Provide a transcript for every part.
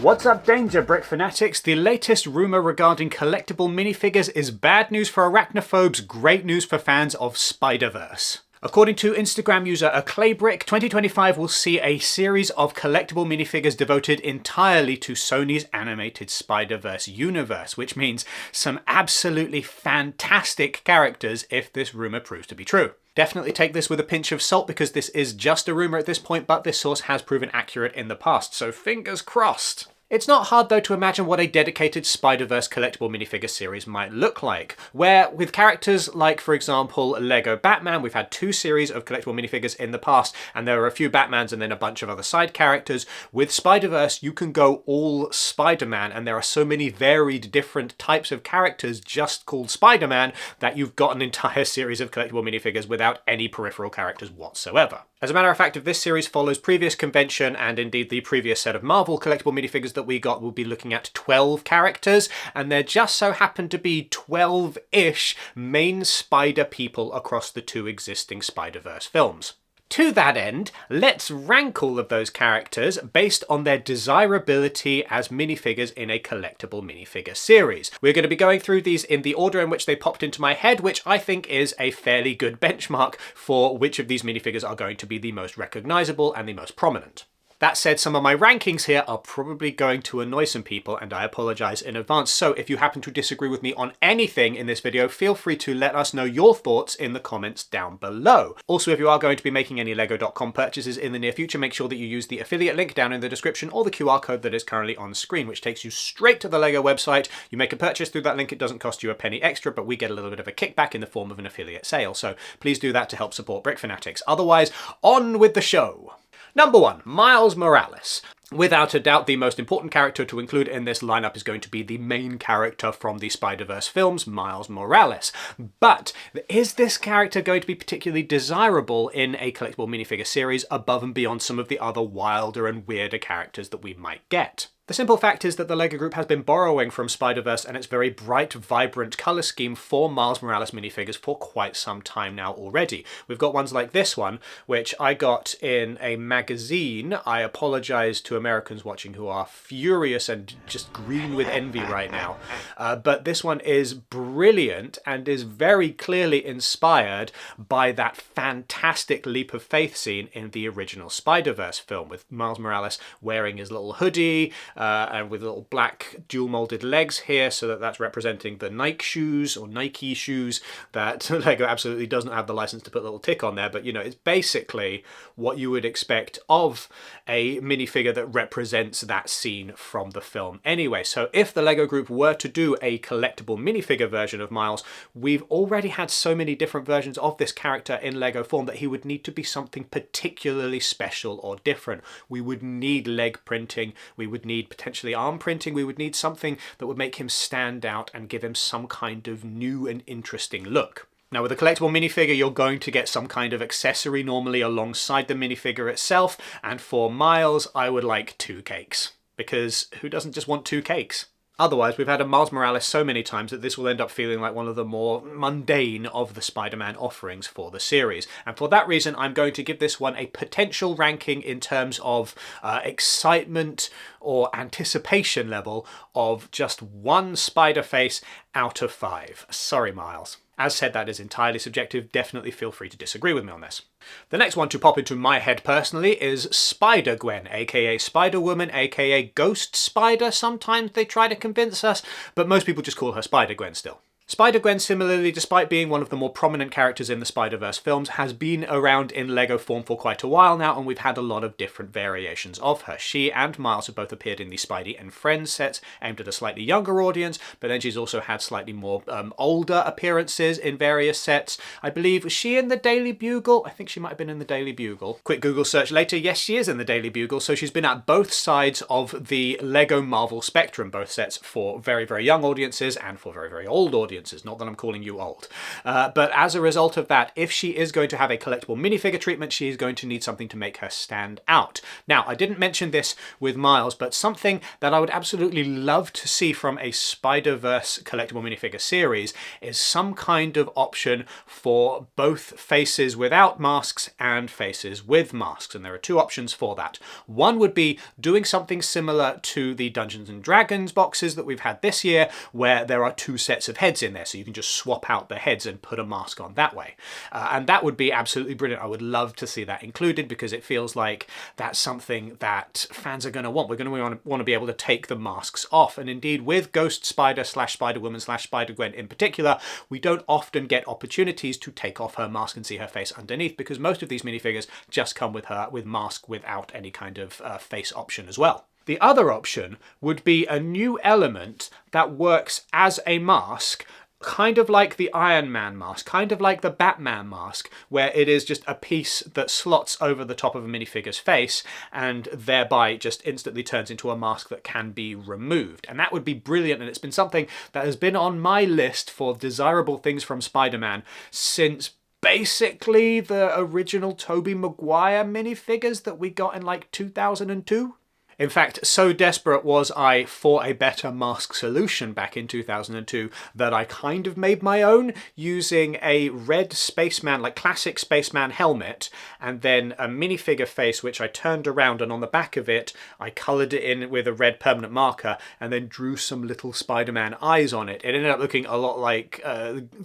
What's up, Danger Brick Fanatics? The latest rumour regarding collectible minifigures is bad news for arachnophobes, great news for fans of Spider-Verse. According to Instagram user Claybrick, 2025 will see a series of collectible minifigures devoted entirely to Sony's animated Spider-Verse universe, which means some absolutely fantastic characters if this rumour proves to be true. Definitely take this with a pinch of salt because this is just a rumour at this point, but this source has proven accurate in the past, so fingers crossed. It's not hard though to imagine what a dedicated Spider-Verse collectible minifigure series might look like, where with characters like, for example, Lego Batman, we've had 2 series of collectible minifigures in the past, and there are a few Batmans and then a bunch of other side characters. With Spider-Verse, you can go all Spider-Man, and there are so many varied different types of characters just called Spider-Man that you've got an entire series of collectible minifigures without any peripheral characters whatsoever. As a matter of fact, if this series follows previous convention and indeed the previous set of Marvel collectible minifigures that we got, we'll be looking at 12 characters, and there just so happen to be 12-ish main Spider people across the 2 existing Spider-Verse films. To that end, let's rank all of those characters based on their desirability as minifigures in a collectible minifigure series. We're going to be going through these in the order in which they popped into my head, which I think is a fairly good benchmark for which of these minifigures are going to be the most recognizable and the most prominent. That said, some of my rankings here are probably going to annoy some people, and I apologize in advance. So if you happen to disagree with me on anything in this video, feel free to let us know your thoughts in the comments down below. Also, if you are going to be making any Lego.com purchases in the near future, make sure that you use the affiliate link down in the description or the QR code that is currently on screen, which takes you straight to the Lego website. You make a purchase through that link, it doesn't cost you a penny extra, but we get a little bit of a kickback in the form of an affiliate sale. So please do that to help support Brick Fanatics. Otherwise, on with the show. Number 1, Miles Morales. Without a doubt, the most important character to include in this lineup is going to be the main character from the Spider-Verse films, Miles Morales. But is this character going to be particularly desirable in a collectible minifigure series above and beyond some of the other wilder and weirder characters that we might get? The simple fact is that the LEGO Group has been borrowing from Spider-Verse and its very bright, vibrant colour scheme for Miles Morales minifigures for quite some time now already. We've got ones like this one, which I got in a magazine. I apologise to Americans watching who are furious and just green with envy right now. But this one is brilliant and is very clearly inspired by that fantastic leap of faith scene in the original Spider-Verse film, with Miles Morales wearing his little hoodie, and with little black dual molded legs here, so that's representing the Nike shoes or Nike shoes that LEGO absolutely does not have the license to put a little tick on there, but you know, it's basically what you would expect of a minifigure that represents that scene from the film anyway. So if the LEGO Group were to do a collectible minifigure version of Miles, we've already had so many different versions of this character in LEGO form that he would need to be something particularly special or different. We would need leg printing, we would need potentially arm printing, we would need something that would make him stand out and give him some kind of new and interesting look. Now with a collectible minifigure, you're going to get some kind of accessory normally alongside the minifigure itself, and for Miles, I would like 2 cakes. Because who doesn't just want 2 cakes? Otherwise, we've had a Miles Morales so many times that this will end up feeling like one of the more mundane of the Spider-Man offerings for the series. And for that reason, I'm going to give this one a potential ranking in terms of excitement or anticipation level of just 1 spider face out of 5. Sorry, Miles. As said, that is entirely subjective. Definitely feel free to disagree with me on this. The next one to pop into my head personally is Spider-Gwen, aka Spider-Woman, aka Ghost Spider. Sometimes they try to convince us, but most people just call her Spider-Gwen still. Spider-Gwen, similarly, despite being one of the more prominent characters in the Spider-Verse films, has been around in LEGO form for quite a while now, and we've had a lot of different variations of her. She and Miles have both appeared in the Spidey and Friends sets, aimed at a slightly younger audience, but then she's also had slightly more older appearances in various sets. I believe, was she in the Daily Bugle? I think she might have been in the Daily Bugle. Quick Google search later, yes, she is in the Daily Bugle, so she's been at both sides of the LEGO Marvel spectrum, both sets for very, very young audiences and for very, very old audiences. audiences. Not that I'm calling you old. But as a result of that, if she is going to have a collectible minifigure treatment, she is going to need something to make her stand out. Now, I didn't mention this with Miles, but something that I would absolutely love to see from a Spider-Verse collectible minifigure series is some kind of option for both faces without masks and faces with masks. And there are two options for that. One would be doing something similar to the Dungeons and Dragons boxes that we've had this year, where there are two sets of heads in there, so you can just swap out the heads and put a mask on that way. And that would be absolutely brilliant. I would love to see that included, because it feels like that's something that fans are going to want. We're going to want to be able to take the masks off. And indeed, with Ghost Spider / Spider-Woman / Spider-Gwen in particular, we don't often get opportunities to take off her mask and see her face underneath, because most of these minifigures just come with her with mask without any kind of face option as well. The other option would be a new element that works as a mask, kind of like the Iron Man mask, kind of like the Batman mask, where it is just a piece that slots over the top of a minifigure's face and thereby just instantly turns into a mask that can be removed. And that would be brilliant, and it's been something that has been on my list for desirable things from Spider-Man since basically the original Tobey Maguire minifigures that we got in like 2002. In fact, so desperate was I for a better mask solution back in 2002 that I kind of made my own using a red spaceman, like classic spaceman helmet, and then a minifigure face which I turned around, and on the back of it I coloured it in with a red permanent marker and then drew some little Spider-Man eyes on it. It ended up looking a lot like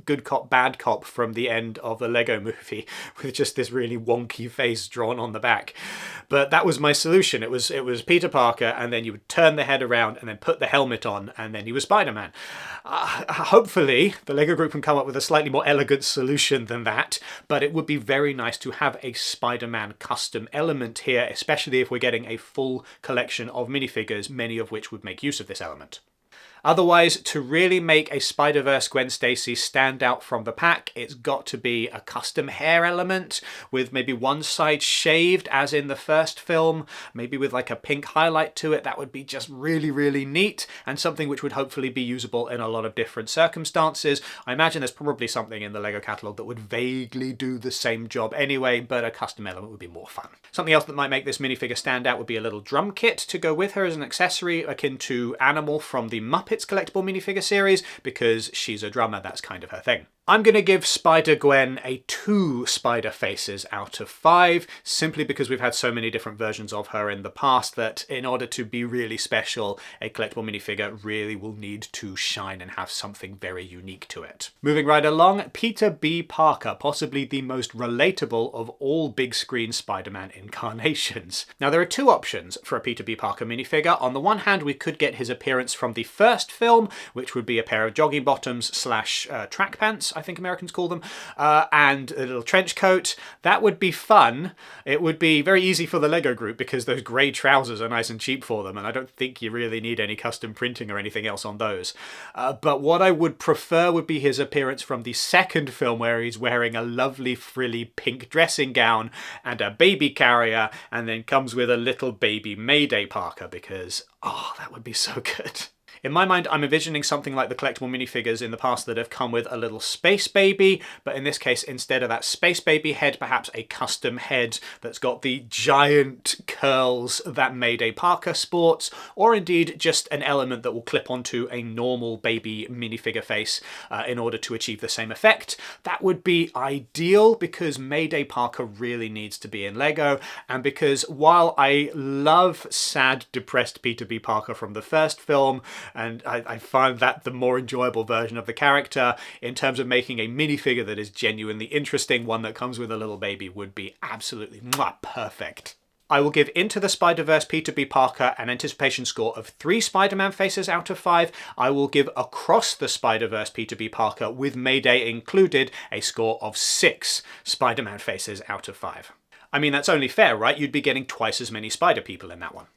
Good Cop, Bad Cop from the end of the Lego movie, with just this really wonky face drawn on the back. But that was my solution. It was Peter Parker, and then you would turn the head around and then put the helmet on, and then he was Spider-Man. Hopefully the Lego group can come up with a slightly more elegant solution than that, but it would be very nice to have a Spider-Man custom element here, especially if we're getting a full collection of minifigures, many of which would make use of this element. Otherwise, to really make a Spider-Verse Gwen Stacy stand out from the pack, it's got to be a custom hair element with maybe one side shaved as in the first film, maybe with like a pink highlight to it. That would be just really, really neat, and something which would hopefully be usable in a lot of different circumstances. I imagine there's probably something in the Lego catalogue that would vaguely do the same job anyway, but a custom element would be more fun. Something else that might make this minifigure stand out would be a little drum kit to go with her as an accessory, akin to Animal from the Muppets collectible minifigure series, because she's a drummer, that's kind of her thing. I'm going to give Spider-Gwen a 2 spider faces out of 5, simply because we've had so many different versions of her in the past that in order to be really special, a collectible minifigure really will need to shine and have something very unique to it. Moving right along, Peter B. Parker, possibly the most relatable of all big screen Spider-Man incarnations. Now there are two options for a Peter B. Parker minifigure. On the one hand, we could get his appearance from the first film, which would be a pair of jogging bottoms / track pants, I think Americans call them, and a little trench coat. That would be fun. It would be very easy for the Lego group because those grey trousers are nice and cheap for them, and I don't think you really need any custom printing or anything else on those. But what I would prefer would be his appearance from the second film, where he's wearing a lovely frilly pink dressing gown and a baby carrier, and then comes with a little baby Mayday Parker, because, oh, that would be so good. In my mind, I'm envisioning something like the collectible minifigures in the past that have come with a little space baby, but in this case, instead of that space baby head, perhaps a custom head that's got the giant curls that Mayday Parker sports, or indeed just an element that will clip onto a normal baby minifigure face in order to achieve the same effect. That would be ideal, because Mayday Parker really needs to be in Lego, and because while I love sad, depressed Peter B. Parker from the first film, and I find that the more enjoyable version of the character, in terms of making a minifigure that is genuinely interesting, one that comes with a little baby would be absolutely perfect. I will give Into the Spider-Verse Peter B. Parker an anticipation score of 3 Spider-Man faces out of 5. I will give Across the Spider-Verse Peter B. Parker, with Mayday included, a score of 6 Spider-Man faces out of 5. I mean, that's only fair, right? You'd be getting twice as many Spider people in that one.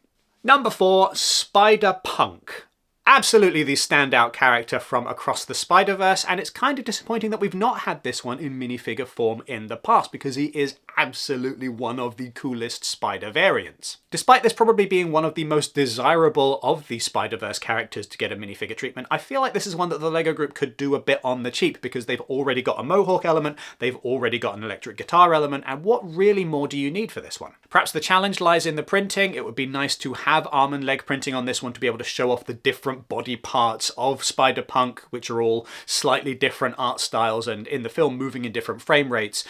Number 4, Spider-Punk. Absolutely the standout character from across the Spider-Verse, and it's kind of disappointing that we've not had this one in minifigure form in the past, because he is absolutely one of the coolest Spider variants. Despite this probably being one of the most desirable of the Spider-Verse characters to get a minifigure treatment, I feel like this is one that the LEGO Group could do a bit on the cheap, because they've already got a mohawk element, they've already got an electric guitar element, and what really more do you need for this one? Perhaps the challenge lies in the printing. It would be nice to have arm and leg printing on this one to be able to show off the different body parts of Spider-Punk, which are all slightly different art styles and in the film moving in different frame rates.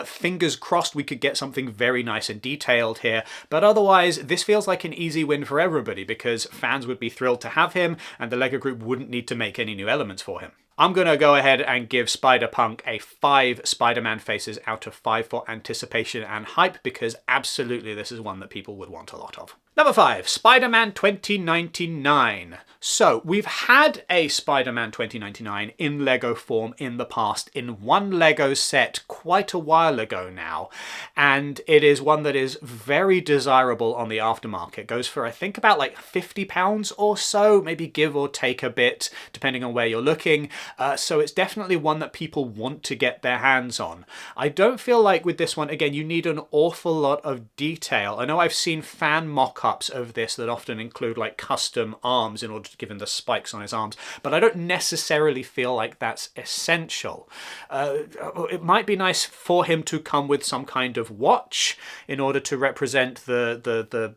Fingers crossed we could get something very nice and detailed here, but otherwise this feels like an easy win for everybody, because fans would be thrilled to have him and the LEGO Group wouldn't need to make any new elements for him. I'm going to go ahead and give Spider-Punk a 5 Spider-Man faces out of 5 for anticipation and hype, because absolutely this is one that people would want a lot of. Number 5, Spider-Man 2099. So we've had a Spider-Man 2099 in LEGO form in the past in one LEGO set quite a while ago now, and it is one that is very desirable on the aftermarket. It goes for I think about like £50 or so, maybe give or take a bit depending on where you're looking. So it's definitely one that people want to get their hands on. I don't feel like with this one, again, you need an awful lot of detail. I know I've seen fan mock-ups of this that often include like custom arms in order to give him the spikes on his arms, but I don't necessarily feel like that's essential. It might be nice for him to come with some kind of watch in order to represent the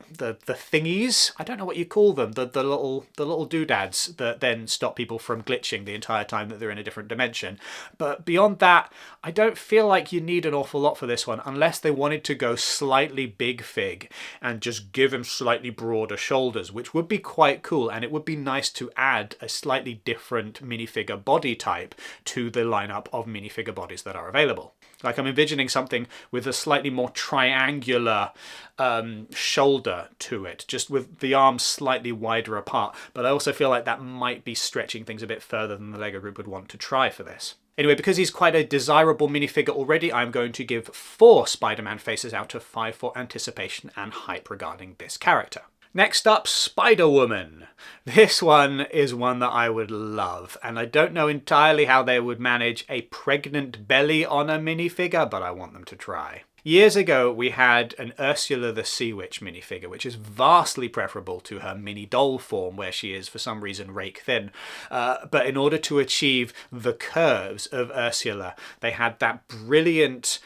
thingies. I don't know what you call them, the little doodads that then stop people from glitching the entire time that they're in a different dimension. But beyond that, I don't feel like you need an awful lot for this one, unless they wanted to go slightly big fig and just give him slightly broader shoulders, which would be quite cool, and it would be nice to add a slightly different minifigure body type to the lineup of minifigure bodies that are available. Like, I'm envisioning something with a slightly more triangular shoulder to it, just with the arms slightly wider apart, but I also feel like that might be stretching things a bit further than the LEGO Group would want to try for this. Anyway, because he's quite a desirable minifigure already, I'm going to give 4 Spider-Man faces out of 5 for anticipation and hype regarding this character. Next up, Spider-Woman. This one is one that I would love, and I don't know entirely how they would manage a pregnant belly on a minifigure, but I want them to try. Years ago, we had an Ursula the Sea Witch minifigure, which is vastly preferable to her mini doll form, where she is, for some reason, rake thin. But in order to achieve the curves of Ursula, they had that brilliant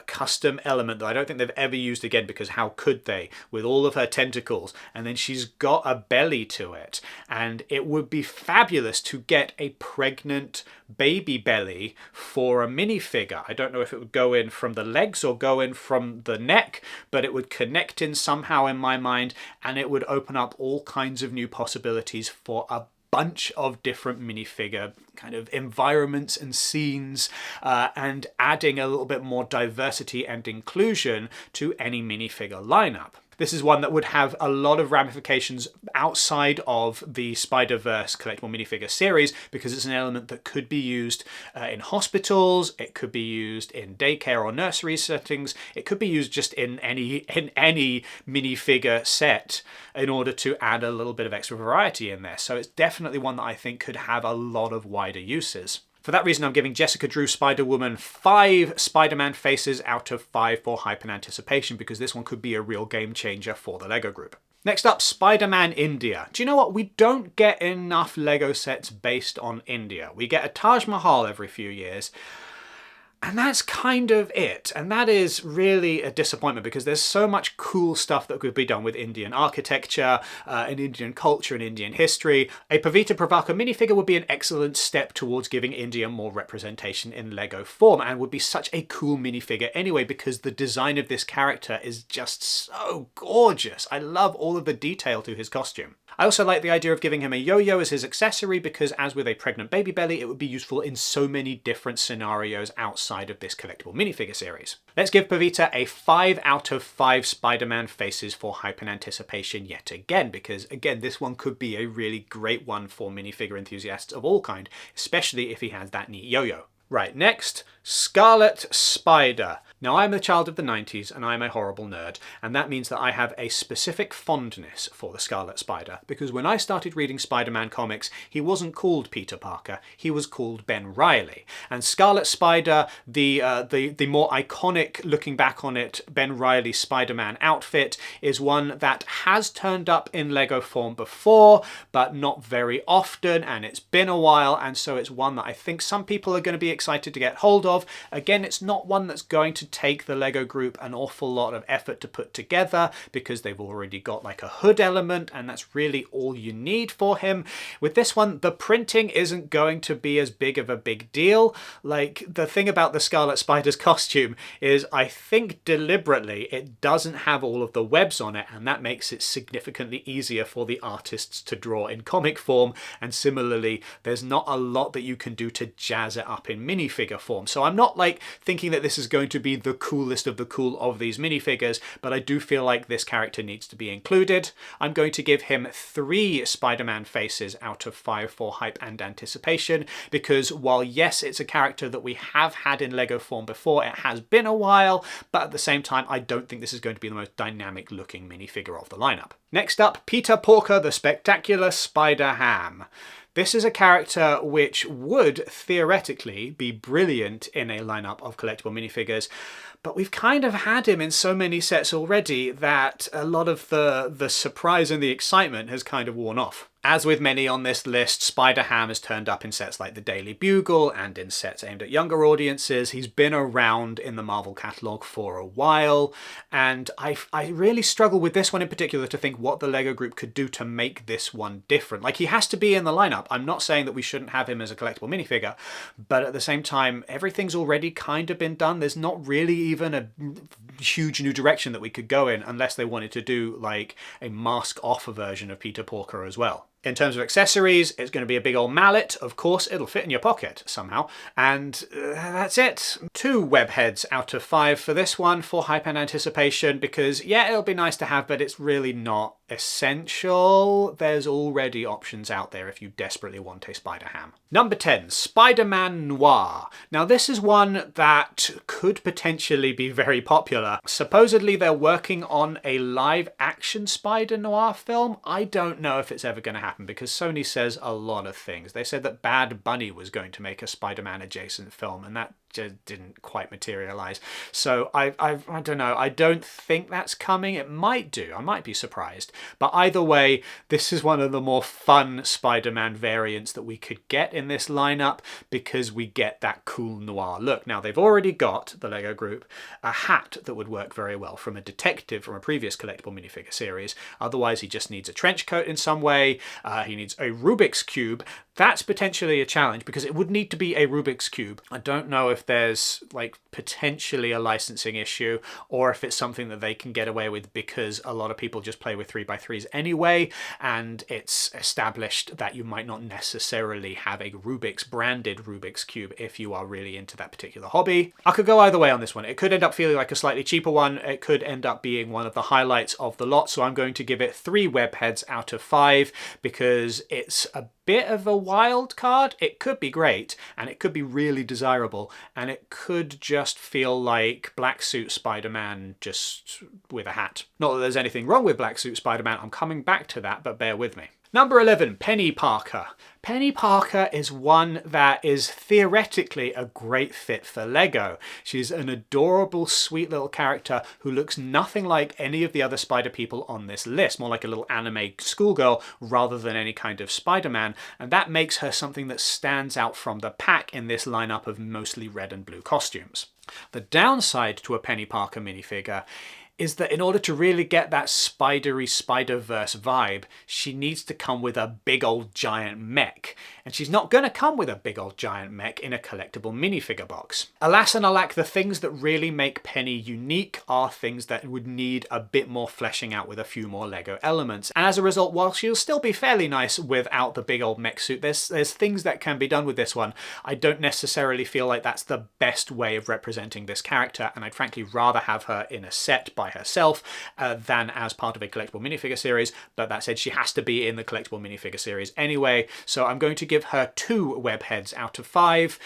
custom element that I don't think they've ever used again, because how could they, with all of her tentacles, and then she's got a belly to it, and it would be fabulous to get a pregnant baby belly for a minifigure. I don't know if it would go in from the legs or go in from the neck, but it would connect in somehow in my mind, and it would open up all kinds of new possibilities for a bunch of different minifigure kind of environments and scenes, and adding a little bit more diversity and inclusion to any minifigure lineup. This is one that would have a lot of ramifications outside of the Spider-Verse collectible minifigure series, because it's an element that could be used in hospitals, it could be used in daycare or nursery settings, it could be used just in any minifigure set in order to add a little bit of extra variety in there. So it's definitely one that I think could have a lot of wider uses. For that reason, I'm giving Jessica Drew Spider-Woman 5 Spider-Man faces out of 5 for hype and anticipation, because this one could be a real game changer for the LEGO Group. Next up, Spider-Man India. Do you know what? We don't get enough LEGO sets based on India. We get a Taj Mahal every few years, and that's kind of it. And that is really a disappointment, because there's so much cool stuff that could be done with Indian architecture, and Indian culture and Indian history. A Pavita Pravaka minifigure would be an excellent step towards giving India more representation in LEGO form, and would be such a cool minifigure anyway, because the design of this character is just so gorgeous. I love all of the detail to his costume. I also like the idea of giving him a yo-yo as his accessory, because as with a pregnant baby belly, it would be useful in so many different scenarios outside of this collectible minifigure series. Let's give Pavita a 5 out of 5 Spider-Man faces for hype and anticipation yet again, because again, this one could be a really great one for minifigure enthusiasts of all kind, especially if he has that neat yo-yo. Right, next, Scarlet Spider. Now, I'm a child of the 90s and I'm a horrible nerd, and that means that I have a specific fondness for the Scarlet Spider, because when I started reading Spider-Man comics, he wasn't called Peter Parker, he was called Ben Reilly. And Scarlet Spider, the more iconic, looking back on it, Ben Reilly Spider-Man outfit, is one that has turned up in Lego form before, but not very often, and it's been a while, and so it's one that I think some people are going to be excited to get hold of. Again, it's not one that's going to take the Lego group an awful lot of effort to put together, because they've already got like a hood element, and that's really all you need for him. With this one, the printing isn't going to be as big of a big deal. Like, the thing about the Scarlet Spider's costume is, I think deliberately, it doesn't have all of the webs on it, and that makes it significantly easier for the artists to draw in comic form, and similarly, there's not a lot that you can do to jazz it up in minifigure form. So I'm not like thinking that this is going to be the coolest of the cool of these minifigures, but I do feel like this character needs to be included. I'm going to give him 3 Spider-Man faces out of 5 for hype and anticipation, because while yes, it's a character that we have had in Lego form before, it has been a while, but at the same time, I don't think this is going to be the most dynamic looking minifigure of the lineup. Next up, Peter Porker the Spectacular Spider-Ham. This is a character which would theoretically be brilliant in a lineup of collectible minifigures, but we've kind of had him in so many sets already that a lot of the surprise and the excitement has kind of worn off. As with many on this list, Spider-Ham has turned up in sets like the Daily Bugle and in sets aimed at younger audiences. He's been around in the Marvel catalogue for a while, and I really struggle with this one in particular to think what the Lego group could do to make this one different. Like, he has to be in the lineup. I'm not saying that we shouldn't have him as a collectible minifigure, but at the same time, everything's already kind of been done. There's not really even a huge new direction that we could go in unless they wanted to do like a mask-off version of Peter Porker as well. In terms of accessories, it's going to be a big old mallet. Of course, it'll fit in your pocket somehow. And that's it. 2 web heads out of 5 for this one for hype and anticipation, because yeah, it'll be nice to have, but it's really not essential. There's already options out there if you desperately want a Spider-Ham. Number 10, Spider-Man Noir. Now, this is one that could potentially be very popular. Supposedly, they're working on a live-action Spider-Noir film. I don't know if it's ever going to happen, because Sony says a lot of things. They said that Bad Bunny was going to make a Spider-Man adjacent film, and that just didn't quite materialize. So I don't know. I don't think that's coming. It might do. I might be surprised. But either way, this is one of the more fun Spider-Man variants that we could get in this lineup, because we get that cool noir look. Now, they've already got, the Lego group, a hat that would work very well from a detective from a previous collectible minifigure series. Otherwise, he just needs a trench coat in some way. He needs a Rubik's Cube. That's potentially a challenge, because it would need to be a Rubik's Cube. I don't know if there's like potentially a licensing issue, or if it's something that they can get away with because a lot of people just play with 3x3s anyway, and it's established that you might not necessarily have a Rubik's branded Rubik's Cube if you are really into that particular hobby. I could go either way on this one. It could end up feeling like a slightly cheaper one. It could end up being one of the highlights of the lot. So I'm going to give it 3 web heads out of 5, because it's a bit of a wild card. It could be great, and it could be really desirable, and it could just feel like Black Suit Spider-Man just with a hat. Not that there's anything wrong with Black Suit Spider-Man, I'm coming back to that, but bear with me. Number 11, Penny Parker. Penny Parker is one that is theoretically a great fit for Lego. She's an adorable, sweet little character who looks nothing like any of the other Spider people on this list, more like a little anime schoolgirl rather than any kind of Spider-Man, and that makes her something that stands out from the pack in this lineup of mostly red and blue costumes. The downside to a Penny Parker minifigure is that in order to really get that spidery Spider-Verse vibe, she needs to come with a big old giant mech. And she's not going to come with a big old giant mech in a collectible minifigure box. Alas and alack, the things that really make Penny unique are things that would need a bit more fleshing out with a few more Lego elements. And as a result, while she'll still be fairly nice without the big old mech suit, there's things that can be done with this one. I don't necessarily feel like that's the best way of representing this character, and I'd frankly rather have her in a set by by herself than as part of a collectible minifigure series, but that said, she has to be in the collectible minifigure series anyway, so I'm going to give her 2 web heads out of 5,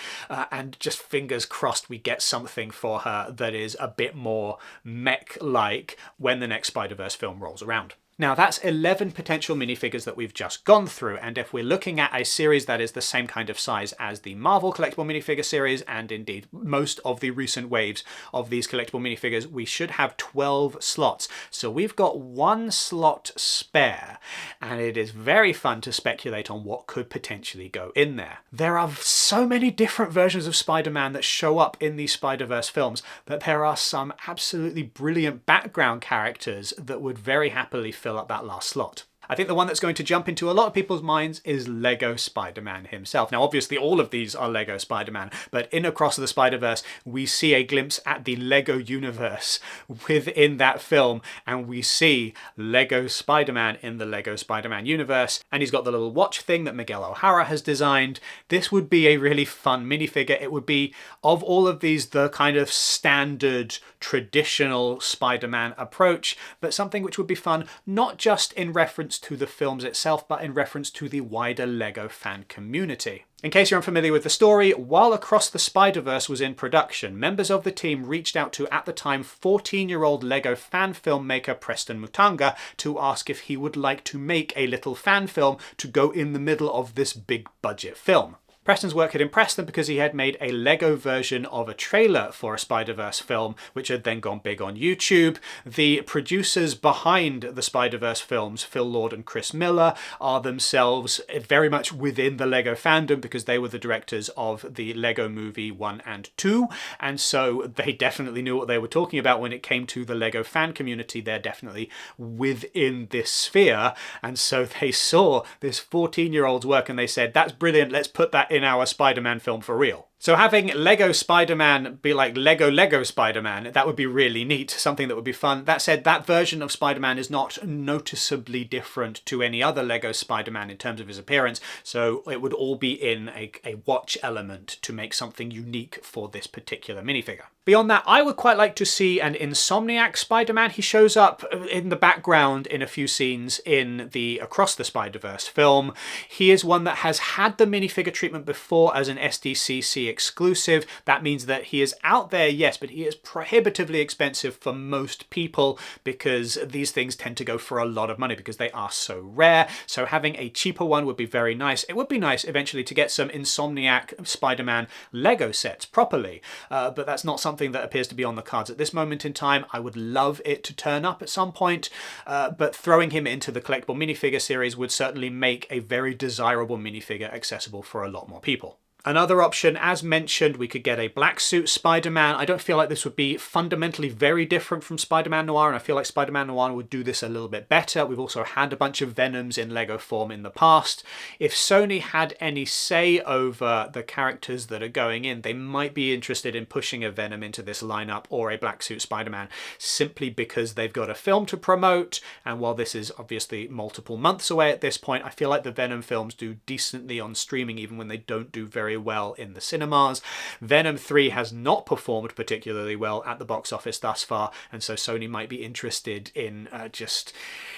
and just fingers crossed we get something for her that is a bit more mech-like when the next Spider-Verse film rolls around. Now that's 11 potential minifigures that we've just gone through, and if we're looking at a series that is the same kind of size as the Marvel collectible minifigure series, and indeed most of the recent waves of these collectible minifigures, we should have 12 slots. So we've got 1 slot spare, and it is very fun to speculate on what could potentially go in there. There are so many different versions of Spider-Man that show up in these Spider-Verse films that there are some absolutely brilliant background characters that would very happily fill up that last slot. I think the one that's going to jump into a lot of people's minds is Lego Spider-Man himself. Now, obviously, all of these are Lego Spider-Man, but in Across the Spider-Verse, we see a glimpse at the Lego universe within that film, and we see Lego Spider-Man in the Lego Spider-Man universe, and he's got the little watch thing that Miguel O'Hara has designed. This would be a really fun minifigure. It would be, of all of these, the kind of standard, traditional Spider-Man approach, but something which would be fun, not just in reference to the films itself, but in reference to the wider Lego fan community. In case you're unfamiliar with the story, while Across the Spider-Verse was in production, members of the team reached out to, at the time, 14-year-old Lego fan filmmaker Preston Mutanga to ask if he would like to make a little fan film to go in the middle of this big budget film. Preston's work had impressed them because he had made a Lego version of a trailer for a Spider-Verse film, which had then gone big on YouTube. The producers behind the Spider-Verse films, Phil Lord and Chris Miller, are themselves very much within the Lego fandom because they were the directors of the Lego Movie 1 and 2, and so they definitely knew what they were talking about when it came to the Lego fan community. They're definitely within this sphere, and so they saw this 14-year-old's work and they said, that's brilliant, let's put that in our Spider-Man film for real. So having Lego Spider-Man be like Lego Spider-Man, that would be really neat, something that would be fun. That said, that version of Spider-Man is not noticeably different to any other Lego Spider-Man in terms of his appearance, so it would all be in a watch element to make something unique for this particular minifigure. Beyond that, I would quite like to see an Insomniac Spider-Man. He shows up in the background in a few scenes in the Across the Spider-Verse film. He is one that has had the minifigure treatment before as an SDCC exclusive. That means that he is out there, yes, but he is prohibitively expensive for most people because these things tend to go for a lot of money because they are so rare. So having a cheaper one would be very nice. It would be nice eventually to get some Insomniac Spider-Man Lego sets properly, but that's not something that appears to be on the cards at this moment in time. I would love it to turn up at some point, but throwing him into the collectible minifigure series would certainly make a very desirable minifigure accessible for a lot more people. Another option, as mentioned, we could get a black suit Spider-Man. I don't feel like this would be fundamentally very different from Spider-Man Noir, and I feel like Spider-Man Noir would do this a little bit better. We've also had a bunch of Venoms in Lego form in the past. If Sony had any say over the characters that are going in, they might be interested in pushing a Venom into this lineup or a black suit Spider-Man, simply because they've got a film to promote, and while this is obviously multiple months away at this point, I feel like the Venom films do decently on streaming even when they don't do very well in the cinemas. Venom 3 has not performed particularly well at the box office thus far, and so Sony might be interested in just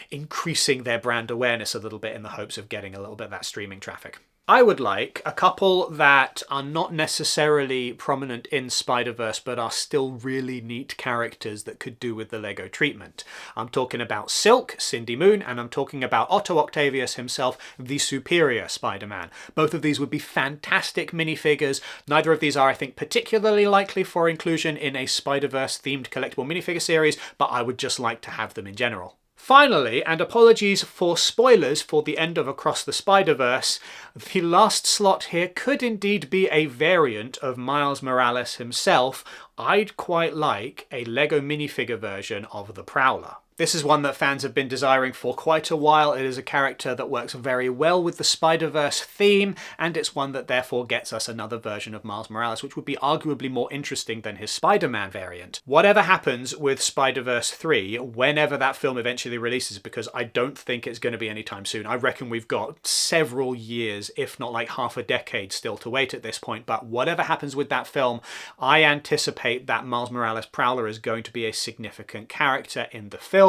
increasing their brand awareness a little bit in the hopes of getting a little bit of that streaming traffic. I would like a couple that are not necessarily prominent in Spider-Verse but are still really neat characters that could do with the Lego treatment. I'm talking about Silk, Cindy Moon, and I'm talking about Otto Octavius himself, the Superior Spider-Man. Both of these would be fantastic minifigures. Neither of these are, I think, particularly likely for inclusion in a Spider-Verse themed collectible minifigure series, but I would just like to have them in general. Finally, and apologies for spoilers for the end of Across the Spider-Verse, the last slot here could indeed be a variant of Miles Morales himself. I'd quite like a Lego minifigure version of the Prowler. This is one that fans have been desiring for quite a while. It is a character that works very well with the Spider-Verse theme, and it's one that therefore gets us another version of Miles Morales, which would be arguably more interesting than his Spider-Man variant. Whatever happens with Spider-Verse 3, whenever that film eventually releases, because I don't think it's going to be anytime soon. I reckon we've got several years, if not like half a decade still to wait at this point, but whatever happens with that film, I anticipate that Miles Morales Prowler is going to be a significant character in the film.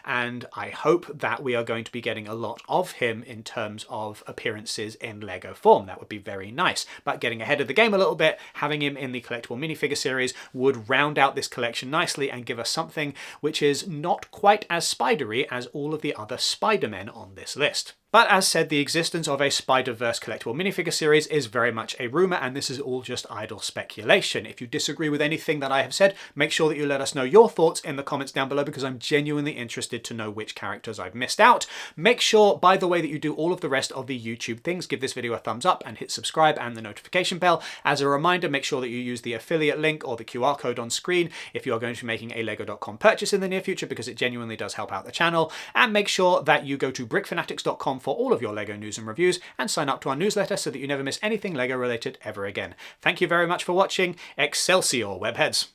And I hope that we are going to be getting a lot of him in terms of appearances in Lego form. That would be very nice. But getting ahead of the game a little bit, having him in the collectible minifigure series would round out this collection nicely and give us something which is not quite as spidery as all of the other Spider-Men on this list. But as said, the existence of a Spider-Verse collectible minifigure series is very much a rumour, and this is all just idle speculation. If you disagree with anything that I have said, make sure that you let us know your thoughts in the comments down below, because I'm genuinely interested to know which characters I've missed out. Make sure, by the way, that you do all of the rest of the YouTube things. Give this video a thumbs up and hit subscribe and the notification bell. As a reminder, make sure that you use the affiliate link or the QR code on screen if you are going to be making a Lego.com purchase in the near future, because it genuinely does help out the channel. And make sure that you go to brickfanatics.com for all of your Lego news and reviews, and sign up to our newsletter so that you never miss anything Lego related ever again. Thank you very much for watching. Excelsior, webheads!